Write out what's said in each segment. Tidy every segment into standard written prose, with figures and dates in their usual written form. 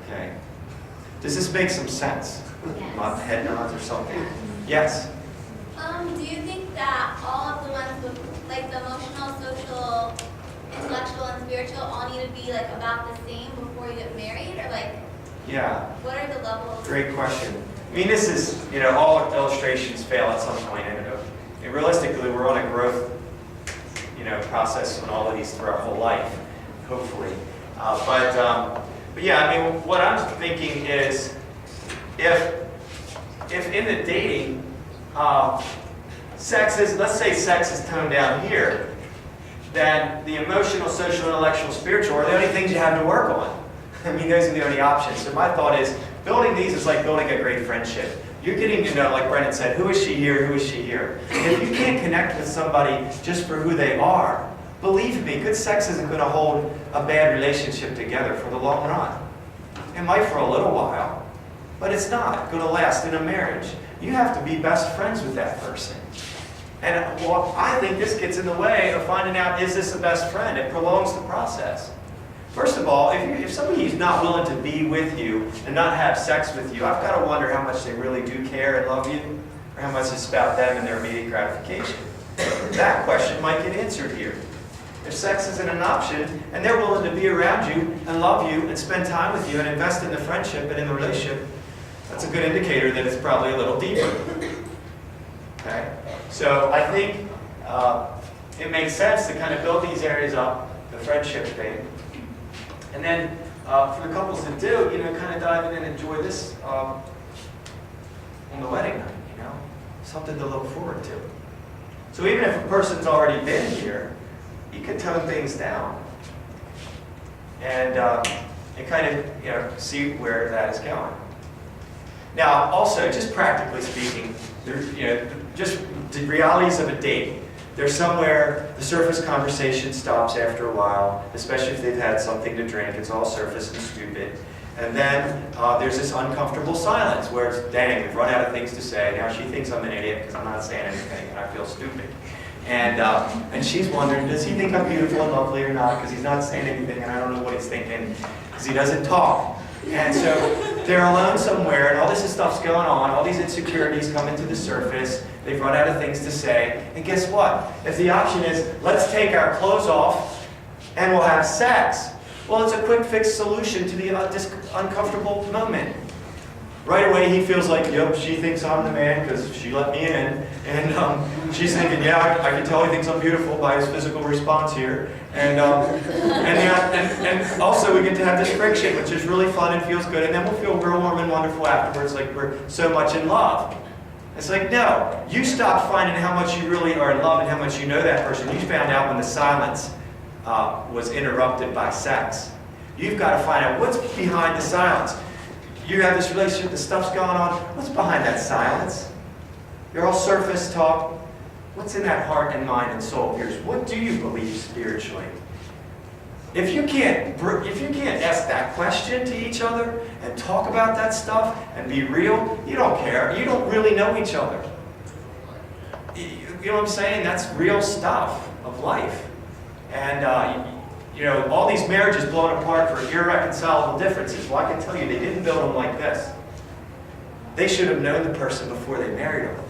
Okay. Does this make some sense? Yes. Not head nods or something? Yes. Do you think that all of the ones with, like, the emotional, social, intellectual, and spiritual all need to be, like, about the same before you get married? Or, like, Yeah. what are the levels? Great question. I mean, this is, all illustrations fail at some point. And realistically, we're on a growth, process on all of these through our whole life, hopefully. But yeah, I mean, what I'm thinking is, if in the dating, let's say sex is toned down here, then the emotional, social, intellectual, spiritual are the only things you have to work on. I mean, those are the only options. So my thought is, building these is like building a great friendship. You're getting to know, like Brendan said, who is she here, who is she here? And if you can't connect with somebody just for who they are, believe me, good sex isn't going to hold a bad relationship together for the long run. It might for a little while, but it's not going to last in a marriage. You have to be best friends with that person. And well, I think this gets in the way of finding out, is this a best friend? It prolongs the process. First of all, if somebody is not willing to be with you and not have sex with you, I've got to wonder how much they really do care and love you, or how much it's about them and their immediate gratification. That question might get answered here. If sex isn't an option, and they're willing to be around you and love you and spend time with you and invest in the friendship and in the relationship, that's a good indicator that it's probably a little deeper. Okay? So I think it makes sense to kind of build these areas up, the friendship thing. And then for the couples that do, kind of dive in and enjoy this on the wedding night, something to look forward to. So even if a person's already been here, you can tone things down and kind of see where that is going. Now, also, just practically speaking, just the realities of a date. There's somewhere the surface conversation stops after a while, especially if they've had something to drink. It's all surface and stupid. And then there's this uncomfortable silence where it's, dang, we've run out of things to say. Now she thinks I'm an idiot because I'm not saying anything and I feel stupid. And she's wondering, does he think I'm beautiful and lovely or not? Because he's not saying anything and I don't know what he's thinking because he doesn't talk. And so they're alone somewhere and all this stuff's going on. All these insecurities coming to the surface. They've run out of things to say. And guess what? If the option is, let's take our clothes off and we'll have sex. Well, it's a quick fix solution to the uncomfortable moment. Right away, he feels like, yep, she thinks I'm the man because she let me in. And she's thinking, yeah, I can tell he thinks I'm beautiful by his physical response here. And also we get to have this friction, which is really fun and feels good. And then we'll feel real warm and wonderful afterwards, like we're so much in love. It's like, no, you stop finding how much you really are in love and how much you know that person. You found out when the silence was interrupted by sex. You've got to find out what's behind the silence. You have this relationship, the stuff's going on. What's behind that silence? You're all surface talk. What's in that heart and mind and soul of yours? What do you believe spiritually? If you can't ask that question to each other and talk about that stuff and be real, you don't care. You don't really know each other. You know what I'm saying? That's real stuff of life. And all these marriages blown apart for irreconcilable differences. Well, I can tell you, they didn't build them like this. They should have known the person before they married them.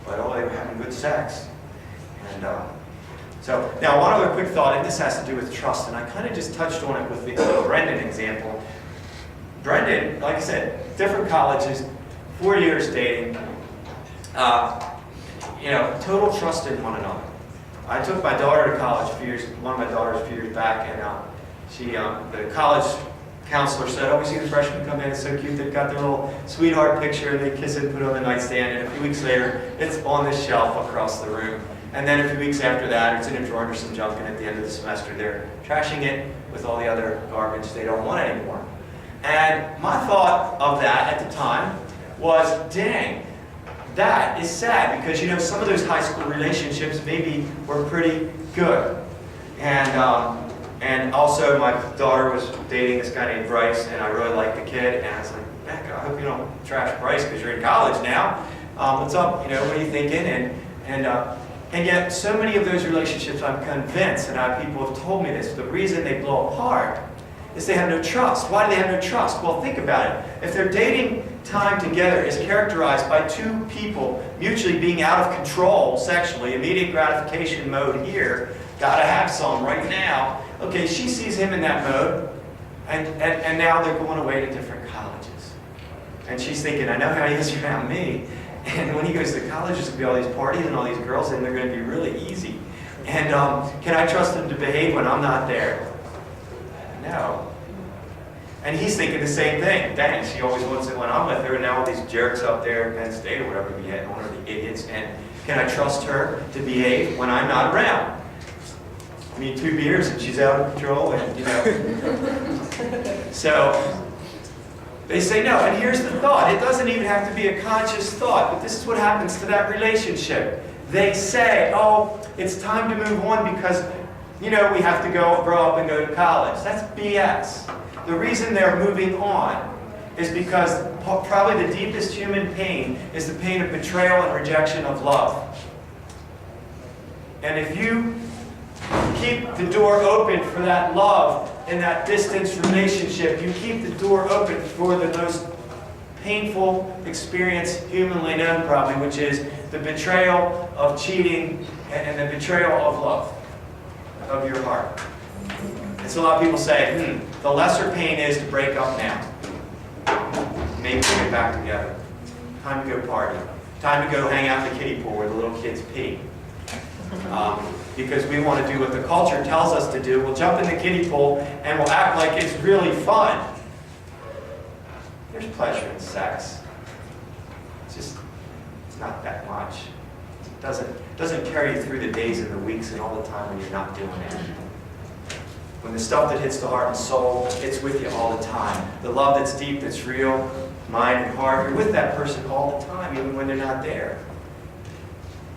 But they were having good sex. And so, now one other quick thought, and this has to do with trust, and I kind of just touched on it with the Brendan example. Brendan, like I said, different colleges, 4 years dating, total trust in one another. I took my daughter to college one of my daughters a few years back, and the college counselor said, oh, we see the freshmen come in, it's so cute, they've got their little sweetheart picture, and they kiss it and put it on the nightstand, and a few weeks later, it's on the shelf across the room. And then a few weeks after that, it's in a drawer under some junk, and at the end of the semester, they're trashing it with all the other garbage they don't want anymore. And my thought of that at the time was, dang, that is sad, because some of those high school relationships maybe were pretty good. And also my daughter was dating this guy named Bryce, and I really liked the kid, and I was like, Becca, I hope you don't trash Bryce because you're in college now. What's up? What are you thinking? And yet so many of those relationships, I'm convinced, and people have told me this, the reason they blow apart is they have no trust. Why do they have no trust? Well, think about it. If their dating time together is characterized by two people mutually being out of control sexually, immediate gratification mode here, gotta have some right now. Okay, she sees him in that mode, and now they're going away to different colleges. And she's thinking, I know how he is around me. And when he goes to college, there's going to be all these parties and all these girls, and they're going to be really easy. And can I trust him to behave when I'm not there? No. And he's thinking the same thing. Dang, she always wants it when I'm with her, and now all these jerks up there at Penn State or whatever we had, one of the idiots. And can I trust her to behave when I'm not around? I mean, 2 beers and she's out of control, and you know. So they say no. And here's the thought. It doesn't even have to be a conscious thought, but this is what happens to that relationship. They say, oh, it's time to move on because, you know, we have to grow up and go to college. That's BS. The reason they're moving on is because probably the deepest human pain is the pain of betrayal and rejection of love. And if you keep the door open for that love in that distance relationship, you keep the door open for the most painful experience humanly known probably, which is the betrayal of cheating and the betrayal of love, of your heart. And so a lot of people say, the lesser pain is to break up now. Maybe we get back together. Time to go party. Time to go hang out in the kiddie pool where the little kids pee. Because we want to do what the culture tells us to do. We'll jump in the kiddie pool and we'll act like it's really fun. There's pleasure in sex. It's not that much. It doesn't carry you through the days and the weeks and all the time when you're not doing it. When the stuff that hits the heart and soul, it's with you all the time. The love that's deep, that's real, mind and heart, you're with that person all the time, even when they're not there.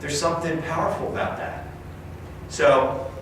There's something powerful about that. So